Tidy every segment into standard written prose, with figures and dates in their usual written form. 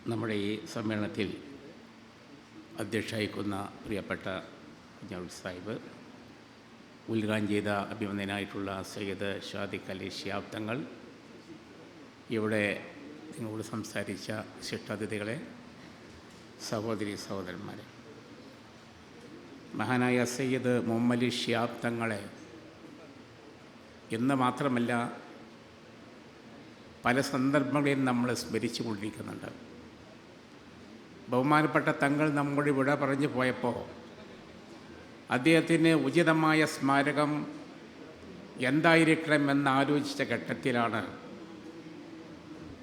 നമ്മുടെ ഈ സമ്മേളനത്തിൽ അധ്യക്ഷ വഹിക്കുന്ന പ്രിയപ്പെട്ട കുഞ്ഞാൾ സാഹിബ്, ഉദ്ഘാടനം ചെയ്ത അഭിമന്യനായിട്ടുള്ള സയ്യിദ് ഷാദിഖ് അലി ശിഹാബ് തങ്ങൾ, ഇവിടെ നിങ്ങളോട് സംസാരിച്ച ശിഷ്ടാതിഥികളെ, സഹോദരി സഹോദരന്മാരെ, മഹാനായ സയ്യിദ് മുഹമ്മദ് അലി ശിഹാബ് തങ്ങളെ എന്ന് മാത്രമല്ല പല സന്ദർഭങ്ങളിലും നമ്മൾ സ്മരിച്ചു കൊണ്ടിരിക്കുന്നുണ്ട്. ബഹുമാനപ്പെട്ട തങ്ങൾ നമ്മുടെ വിട പറഞ്ഞു പോയപ്പോൾ അദ്ദേഹത്തിന് ഉചിതമായ സ്മാരകം എന്തായിരിക്കണമെന്ന് ആലോചിച്ച ഘട്ടത്തിലാണ്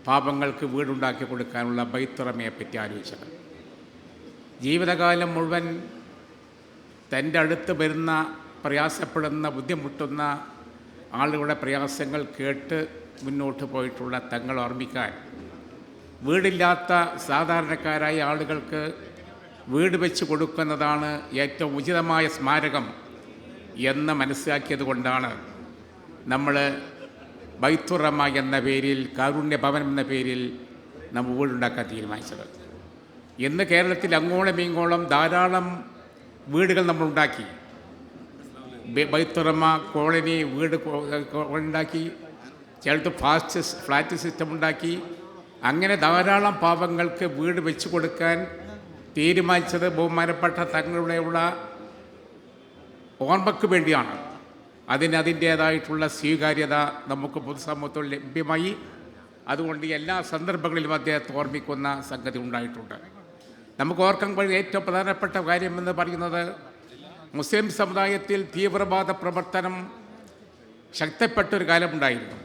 പാപങ്ങൾക്ക് വീടുണ്ടാക്കി കൊടുക്കാനുള്ള ബൈത്തുറമയെപ്പറ്റി ആലോചിച്ചത്. ജീവിതകാലം മുഴുവൻ തൻ്റെ അടുത്ത് വരുന്ന പ്രയാസപ്പെടുന്ന ബുദ്ധിമുട്ടുന്ന ആളുകളുടെ പ്രയാസങ്ങൾ കേട്ട് മുന്നോട്ട് പോയിട്ടുള്ള തങ്ങൾ ഓർമ്മിക്കാൻ വീടില്ലാത്ത സാധാരണക്കാരായ ആളുകൾക്ക് വീട് വെച്ച് കൊടുക്കുന്നതാണ് ഏറ്റവും ഉചിതമായ സ്മാരകം എന്ന് മനസ്സിലാക്കിയത് കൊണ്ടാണ് നമ്മൾ ബൈത്തുറമ എന്ന പേരിൽ, കാരുണ്യ ഭവനം എന്ന പേരിൽ നമ്മൾ വീടുണ്ടാക്കാൻ തീരുമാനിച്ചത്. ഇന്ന് കേരളത്തിൽ അങ്ങോളം ഇങ്ങോളം ധാരാളം വീടുകൾ നമ്മളുണ്ടാക്കി. ബൈത്തുറമ കോളനി വീട് ഉണ്ടാക്കി, ചിലത്ത് ഫ്ലാറ്റ് സിസ്റ്റം ഉണ്ടാക്കി. അങ്ങനെ ധാരാളം പാവങ്ങൾക്ക് വീട് വെച്ച് കൊടുക്കാൻ തീരുമാനിച്ചത് ബഹുമാനപ്പെട്ട തങ്ങളുടെയുള്ള ഓർമ്മയ്ക്ക് വേണ്ടിയാണ്. അതിൻ്റേതായിട്ടുള്ള സ്വീകാര്യത നമുക്ക് പൊതുസമൂഹത്തിൽ ലഭ്യമായി. അതുകൊണ്ട് എല്ലാ സന്ദർഭങ്ങളിലും അദ്ദേഹത്തെ ഓർമ്മിക്കുന്ന സംഗതി ഉണ്ടായിട്ടുണ്ട്. നമുക്ക് ഓർക്കാൻ കഴിയുന്ന ഏറ്റവും പ്രധാനപ്പെട്ട കാര്യമെന്ന് പറയുന്നത്, മുസ്ലിം സമുദായത്തിൽ തീവ്രവാദ പ്രവർത്തനം ശക്തിപ്പെട്ടൊരു കാലമുണ്ടായിരുന്നു.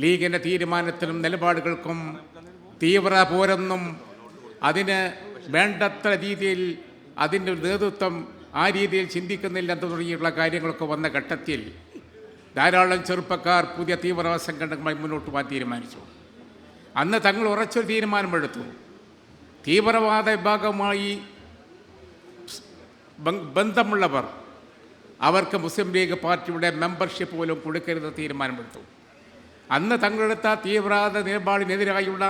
ലീഗിൻ്റെ തീരുമാനത്തിനും നിലപാടുകൾക്കും തീവ്ര പോരെന്നും അതിന് വേണ്ടത്ര രീതിയിൽ അതിൻ്റെ നേതൃത്വം ആ രീതിയിൽ ചിന്തിക്കുന്നില്ല എന്ന് തുടങ്ങിയിട്ടുള്ള കാര്യങ്ങളൊക്കെ വന്ന ഘട്ടത്തിൽ ധാരാളം ചെറുപ്പക്കാർ പുതിയ തീവ്രവാദ സംഘടനകളുമായി മുന്നോട്ട് പോകാൻ തീരുമാനിച്ചു. അന്ന് തങ്ങൾ ഉറച്ചൊരു തീരുമാനമെടുത്തു. തീവ്രവാദ വിഭാഗവുമായി ബന്ധമുള്ളവർ അവർക്ക് മുസ്ലിം ലീഗ് പാർട്ടിയുടെ മെമ്പർഷിപ്പ് പോലും കൊടുക്കരുത് തീരുമാനമെടുത്തു. അന്ന് തങ്ങളെടുത്ത തീവ്രവാദ നിലപാടിനെതിരായുള്ള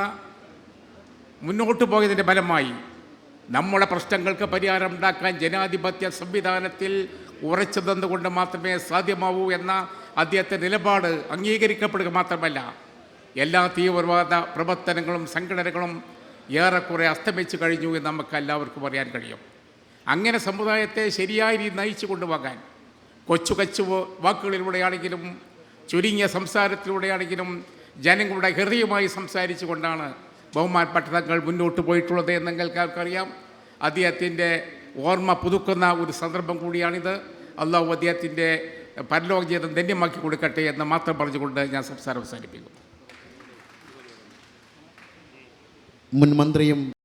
മുന്നോട്ട് പോയതിൻ്റെ ഫലമായി നമ്മുടെ പ്രശ്നങ്ങൾക്ക് പരിഹാരം ഉണ്ടാക്കാൻ ജനാധിപത്യ സംവിധാനത്തിൽ ഉറച്ചു നിന്നുകൊണ്ട് മാത്രമേ സാധ്യമാവൂ എന്ന അദ്ദേഹത്തിൻ്റെ നിലപാട് അംഗീകരിക്കപ്പെടുക മാത്രമല്ല, എല്ലാ തീവ്രവാദ പ്രവർത്തനങ്ങളും സംഘടനകളും ഏറെക്കുറെ അസ്തമിച്ചു കഴിഞ്ഞു എന്ന് നമുക്ക് എല്ലാവർക്കും അറിയാൻ കഴിയും. അങ്ങനെ സമുദായത്തെ ശരിയായ രീതി നയിച്ചു കൊണ്ടുപോകാൻ കൊച്ചു വാക്കുകളിലൂടെയാണെങ്കിലും ചുരുങ്ങിയ സംസാരത്തിലൂടെയാണെങ്കിലും ജനങ്ങളുടെ ഹൃദയമായി സംസാരിച്ചു കൊണ്ടാണ് ബഹുമാനപ്പെട്ട തങ്ങൾ മുന്നോട്ട് പോയിട്ടുള്ളത് എന്ന് നിങ്ങൾക്കറിയാം. അദ്ദേഹത്തിൻ്റെ ഓർമ്മ പുതുക്കുന്ന ഒരു സന്ദർഭം കൂടിയാണിത്. അള്ളാഹു അദ്ദേഹത്തിൻ്റെ പരലോക ജീവിതം ധന്യമാക്കി കൊടുക്കട്ടെ എന്ന് മാത്രം പറഞ്ഞുകൊണ്ട് ഞാൻ സംസാരം അവസാനിപ്പിക്കും. മുൻ മന്ത്രിയും